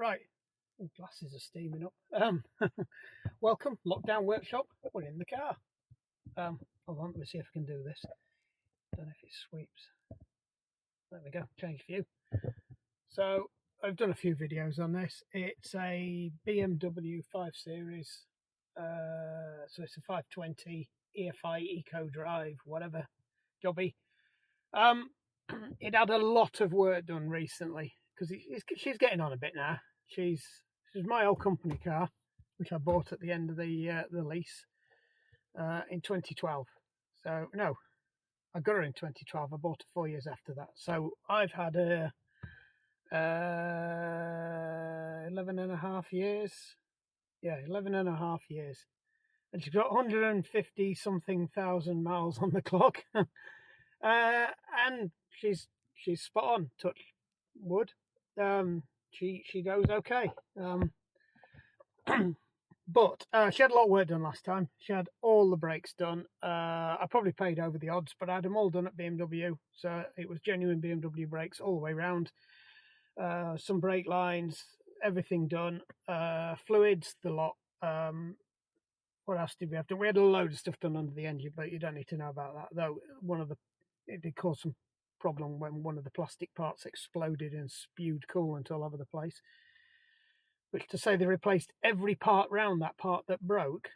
Right. Oh, glasses are steaming up. Welcome, Lockdown Workshop. We're in the car. Hold on, let me see if I can do this. Don't know if it sweeps. There we go, change view. So I've done a few videos on this. It's a BMW 5 Series. So it's a 520 EFI Eco Drive, whatever jobby. It had a lot of work done recently because she's getting on a bit now. She's my old company car, which I bought at the end of the lease in 2012. So no, I got her in 2012. I bought her 4 years after that. So I've had her 11 and a half years. Yeah, 11 and a half years. And she's got 150 something thousand miles on the clock. And she's spot on, touch wood. She goes okay. But she had a lot of work done last time. She had all the brakes done. I probably paid over the odds, but I had them all done at BMW. So it was genuine BMW brakes all the way around. Some brake lines, everything done. Fluids, the lot. What else did we have done? We had a load of stuff done under the engine, but you don't need to know about that. Though it did cause some problem when one of the plastic parts exploded and spewed coolant all over the place. Which to say they replaced every part round that part that broke,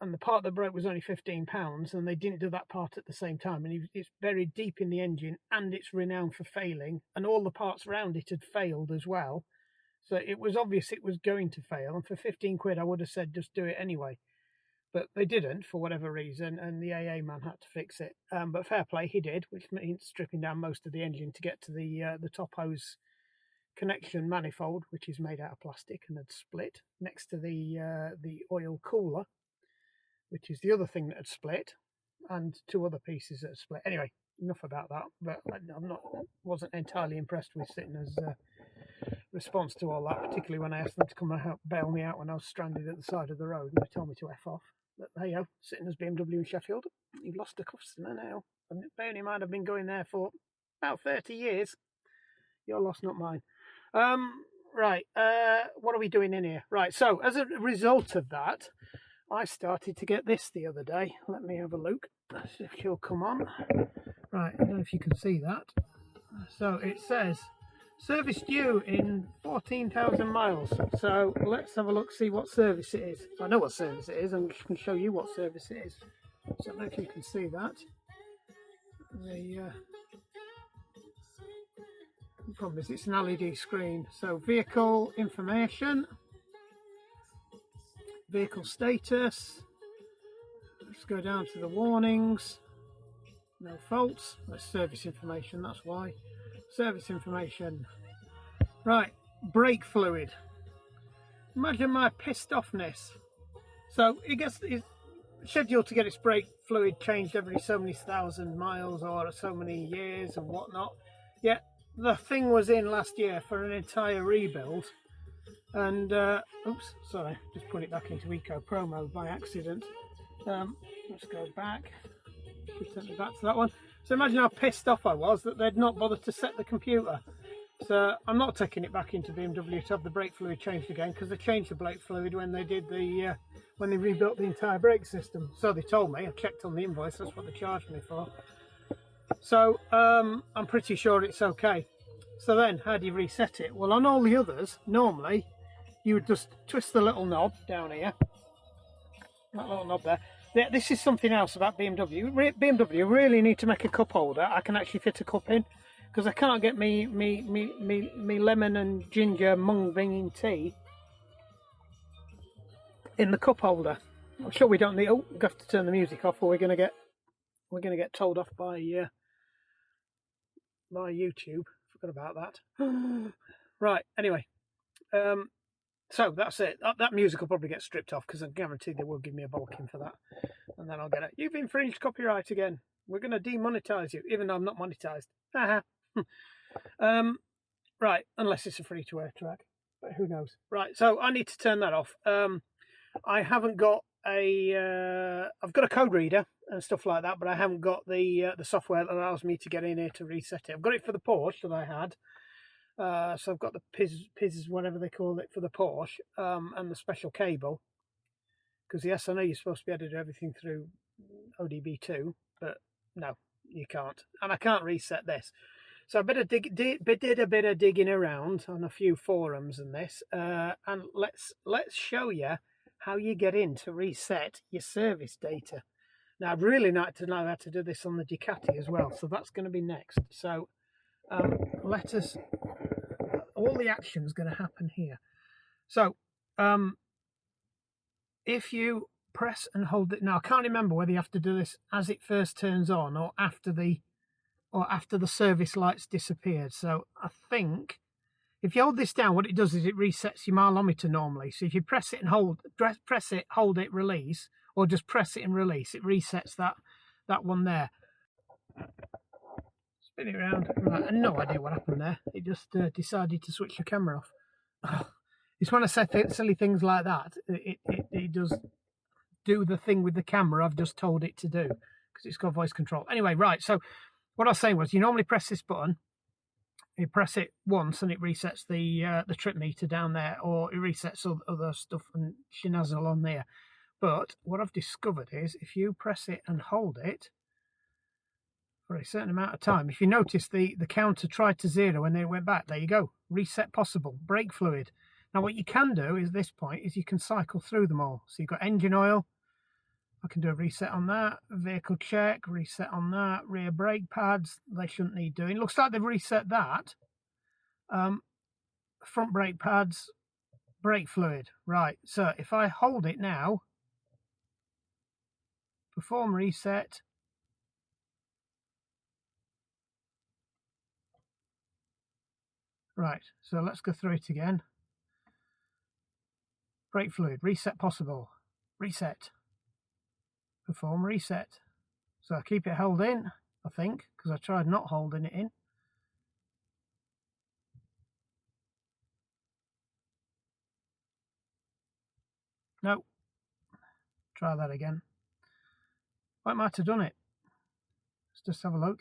and the part that broke was only £15, and they didn't do that part at the same time, and it's buried deep in the engine, and it's renowned for failing, and all the parts around it had failed as well. So it was obvious it was going to fail, and for 15 quid I would have said just do it anyway. But they didn't for whatever reason, and the AA man had to fix it. But fair play, he did, which means stripping down most of the engine to get to the top hose connection manifold, which is made out of plastic and had split next to the oil cooler, which is the other thing that had split, and two other pieces that had split. Anyway, enough about that. But wasn't entirely impressed with Sitner's response to all that, particularly when I asked them to come and help bail me out when I was stranded at the side of the road, and they told me to F off. But hey ho, Sitner's BMW in Sheffield. You've lost a customer now. And bearing in mind I've been going there for about 30 years. Your loss, not mine. Right, what are we doing in here? Right, so as a result of that, I started to get this the other day. Let me have a look. Let's see if she'll come on. Right, I don't know if you can see that. So it says service due in 14,000 miles. So let's have a look, see what service it is. I know what service it is, and I can show you what service it is. So I don't know if you can see that. The problem is it's an LED screen. So vehicle information, vehicle status. Let's go down to the warnings. No faults. That's service information, that's why. Service information. Right, brake fluid. Imagine my pissed offness. So it's scheduled to get its brake fluid changed every so many thousand miles or so many years and whatnot. Yet the thing was in last year for an entire rebuild, and oops, sorry, just put it back into Eco Pro mode by accident. Let's go back. Should take me back to that one. So imagine how pissed off I was that they'd not bothered to set the computer. So I'm not taking it back into BMW to have the brake fluid changed again, because they changed the brake fluid when they did when they rebuilt the entire brake system. So they told me. I checked on the invoice. That's what they charged me for. So I'm pretty sure it's okay. So then how do you reset it? Well, on all the others, normally you would just twist the little knob down here. That little knob there. This is something else about BMW. BMW really need to make a cup holder I can actually fit a cup in, because I can't get me lemon and ginger mung binging tea in the cup holder. I'm sure we don't need. Oh, we have to turn the music off, or we're gonna get told off by YouTube. Forgot about that. Right. Anyway, so that's it. That music will probably get stripped off, because I guarantee they will give me a balking for that, and then I'll get it. You've infringed copyright again. We're going to demonetize you, even though I'm not monetized. Right, unless it's a free-to-air track, but who knows? Right, so I need to turn that off. I haven't got I've got a code reader and stuff like that, but I haven't got the software that allows me to get in here to reset it. I've got it for the Porsche that I had, So I've got the PIS, whatever they call it, for the Porsche, and the special cable. Because yes, I know you're supposed to be able to do everything through ODB2, but no, you can't. And I can't reset this. So I did a bit of digging around on a few forums and this, and let's show you how you get in to reset your service data. Now I'd really like to know how to do this on the Ducati as well, so that's going to be next. So let us. All the action's going to happen here. So if you press and hold it now, I can't remember whether you have to do this as it first turns on or after the service lights disappeared. So I think if you hold this down, what it does is it resets your mileometer normally. So if you press it and hold it, release, or just press it and release, it resets that one there. Spin it around. Right, I have no idea what happened there. It just decided to switch the camera off. It's when I say silly things like that, it does do the thing with the camera I've just told it to do, because it's got voice control. Anyway, right, so what I was saying was you normally press this button, you press it once and it resets the trip meter down there, or it resets other stuff and schnazzle on there. But what I've discovered is if you press it and hold it for a certain amount of time, if you notice the counter tried to 0 and then it went back, there you go, reset possible, brake fluid. Now what you can do is this point is you can cycle through them all. So you've got engine oil, I can do a reset on that, vehicle check, reset on that, rear brake pads, they shouldn't need doing. Looks like they've reset that. Front brake pads, brake fluid. Right, so if I hold it now, perform reset, right, so let's go through it again. Brake fluid, reset possible, reset, perform reset. So I keep it held in, I think, because I tried not holding it in. No, try that again. I might have done it. Let's just have a look.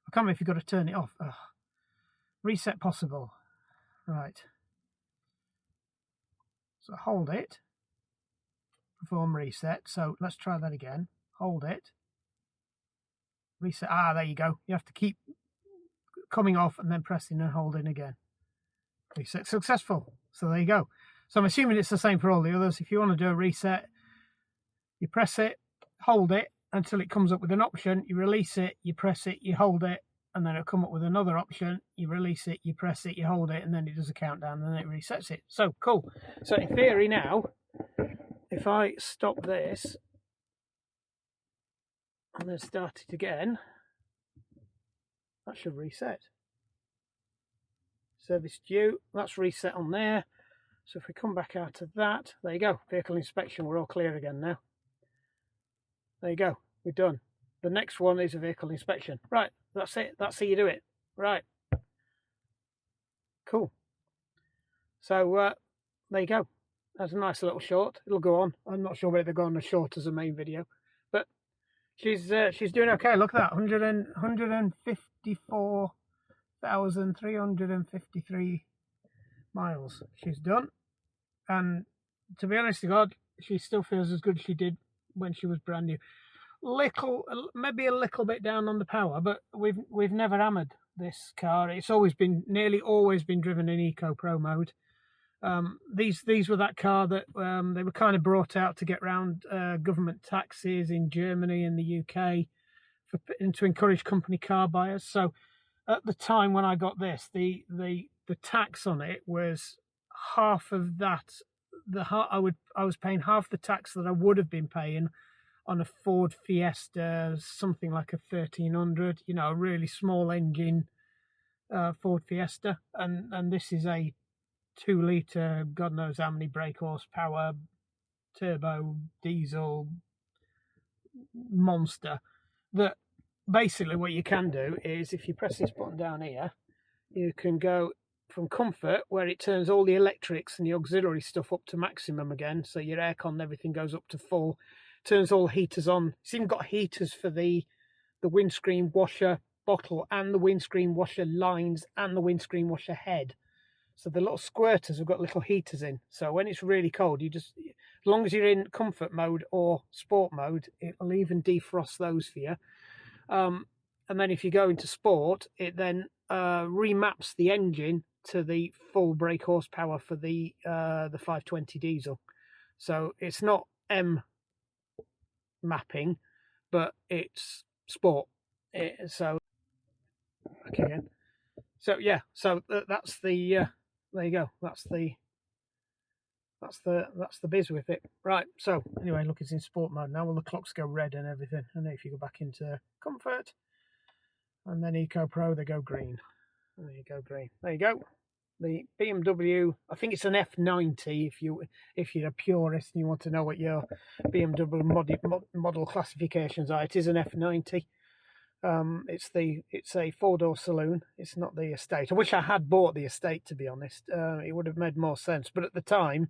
I can't remember if you've got to turn it off. Ugh. Reset possible. Right. So hold it. Perform reset. So let's try that again. Hold it. Reset. Ah, there you go. You have to keep coming off and then pressing and holding again. Reset successful. So there you go. So I'm assuming it's the same for all the others. If you want to do a reset, you press it, hold it until it comes up with an option. You release it, you press it, you hold it, and then it'll come up with another option. You release it, you press it, you hold it, and then it does a countdown, and then it resets it. So cool. So in theory now, if I stop this and then start it again, that should reset. Service due, that's reset on there. So if we come back out of that, there you go, vehicle inspection, we're all clear again now. There you go, we're done. The next one is a vehicle inspection. Right, that's it, that's how you do it. Right. Cool. So there you go. That's a nice little short. It'll go on. I'm not sure whether they'll go on as short as a main video, but she's doing okay. Look at that, 154,353 miles she's done. And to be honest to God, she still feels as good as she did when she was brand new. Maybe a little bit down on the power, but we've never hammered this car. It's nearly always been driven in Eco Pro mode. These were that car that they were kind of brought out to get around government taxes in Germany and the UK and to encourage company car buyers. So at the time when I got this, the tax on it was half of that. I was paying half the tax that I would have been paying on a Ford Fiesta, something like a 1300, a really small engine Ford Fiesta, and this is a 2-litre, God knows how many brake horsepower, turbo, diesel monster. That basically what you can do is if you press this button down here, you can go from comfort, where it turns all the electrics and the auxiliary stuff up to maximum again, so your aircon and everything goes up to full, turns all heaters on. It's even got heaters for the windscreen washer, bottle and the windscreen washer lines and the windscreen washer head. So the little squirters have got little heaters in. So when it's really cold, you just, as long as you're in comfort mode or sport mode, it'll even defrost those for you. And then if you go into sport, it then remaps the engine to the full brake horsepower for the 520 diesel. So it's not M mapping, but it's sport. So okay, again. So yeah, so that's the there you go. That's the biz with it. Right. So anyway, look, it's in sport mode now. Well, the clocks go red and everything. And then if you go back into comfort and then Eco Pro, they go green. There you go, green. There you go. The BMW, I think it's an F90 if you're a purist and you want to know what your BMW model classifications are. It is an F90. It's a four-door saloon. It's not the estate. I wish I had bought the estate, to be honest. It would have made more sense. But at the time,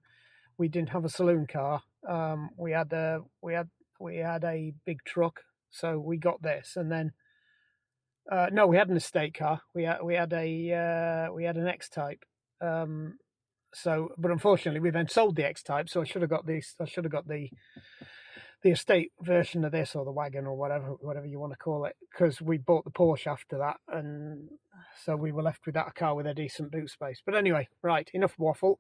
we didn't have a saloon car. We had a big truck, so we got this, and then no, we had an estate car. We had an X-Type. So, but unfortunately, we then sold the X-Type. So I should have got this. I should have got the estate version of this, or the wagon, or whatever you want to call it, because we bought the Porsche after that, and so we were left with that car with a decent boot space. But anyway, right, enough waffle.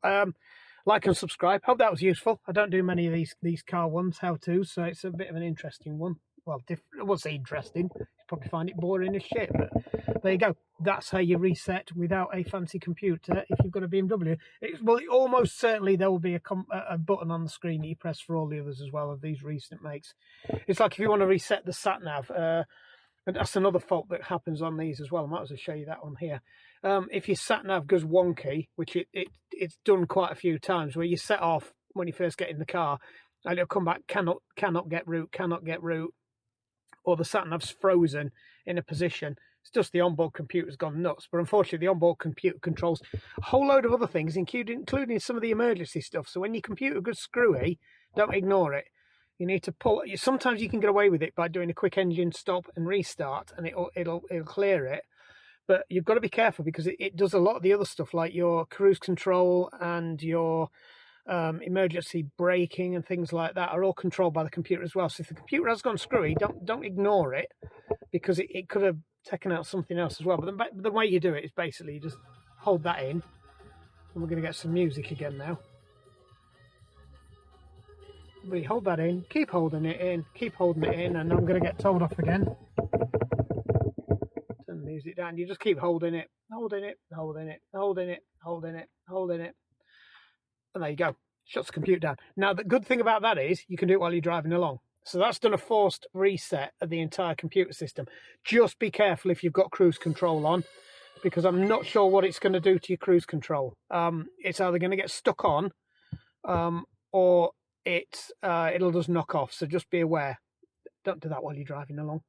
Like and subscribe. Hope that was useful. I don't do many of these car ones, how-tos, so it's a bit of an interesting one. Well, different. I won't say interesting. You probably find it boring as shit, but there you go. That's how you reset without a fancy computer if you've got a BMW. Well, almost certainly there will be a button on the screen that you press for all the others as well of these recent makes. It's like if you want to reset the sat-nav, and that's another fault that happens on these as well. I might as well show you that one here. If your sat-nav goes wonky, which it's done quite a few times, where you set off when you first get in the car, and it'll come back, cannot get route, or the sat-nav's frozen in a position. It's just the onboard computer's gone nuts. But unfortunately, the onboard computer controls a whole load of other things, including some of the emergency stuff. So when your computer goes screwy, don't ignore it. You need to pull. Sometimes you can get away with it by doing a quick engine stop and restart, and it'll clear it. But you've got to be careful, because it does a lot of the other stuff, like your cruise control and your emergency braking and things like that are all controlled by the computer as well. So if the computer has gone screwy, don't ignore it, because it could have taken out something else as well. But the way you do it is basically you just hold that in, and we're going to get some music again now. We hold that in, keep holding it in, and I'm going to get told off again. Turn the music down. You just keep holding it, and there you go. Shuts the computer down. Now, the good thing about that is you can do it while you're driving along. So that's done a forced reset of the entire computer system. Just be careful if you've got cruise control on, because I'm not sure what it's going to do to your cruise control. It's either going to get stuck on, or it'll just knock off. So just be aware. Don't do that while you're driving along.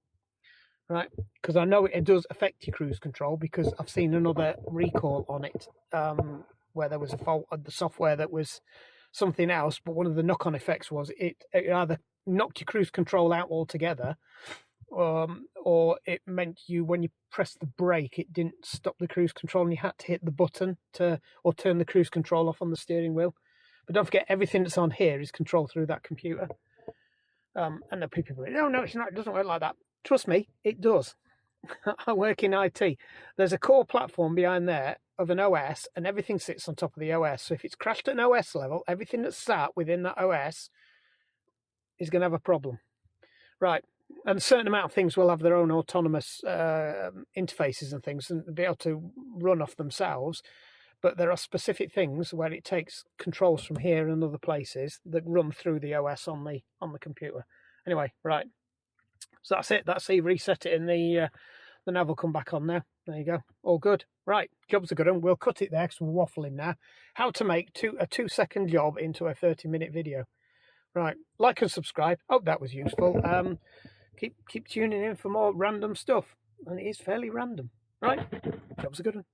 Right, because I know it does affect your cruise control, because I've seen another recall on it, where there was a fault of the software that was something else, but one of the knock-on effects was it either knocked your cruise control out altogether, or it meant when you pressed the brake, it didn't stop the cruise control, and you had to hit the button or turn the cruise control off on the steering wheel. But don't forget, everything that's on here is controlled through that computer. And the people go, no, it's not. It doesn't work like that. Trust me, it does. I work in IT. There's a core platform behind there of an OS, and everything sits on top of the OS. So if it's crashed at an OS level, everything that's sat within that OS is going to have a problem. Right. And a certain amount of things will have their own autonomous interfaces and things, and be able to run off themselves. But there are specific things where it takes controls from here and other places that run through the OS on the computer. Anyway, right. So that's it. That's it. Reset it, and the nav will come back on now. There you go. All good. Right. Job's a good one. We'll cut it there because we're waffling now. How to make a 2-second job into a 30-minute video. Right. Like and subscribe. Hope that was useful. Keep tuning in for more random stuff, and it is fairly random. Right. Job's a good one.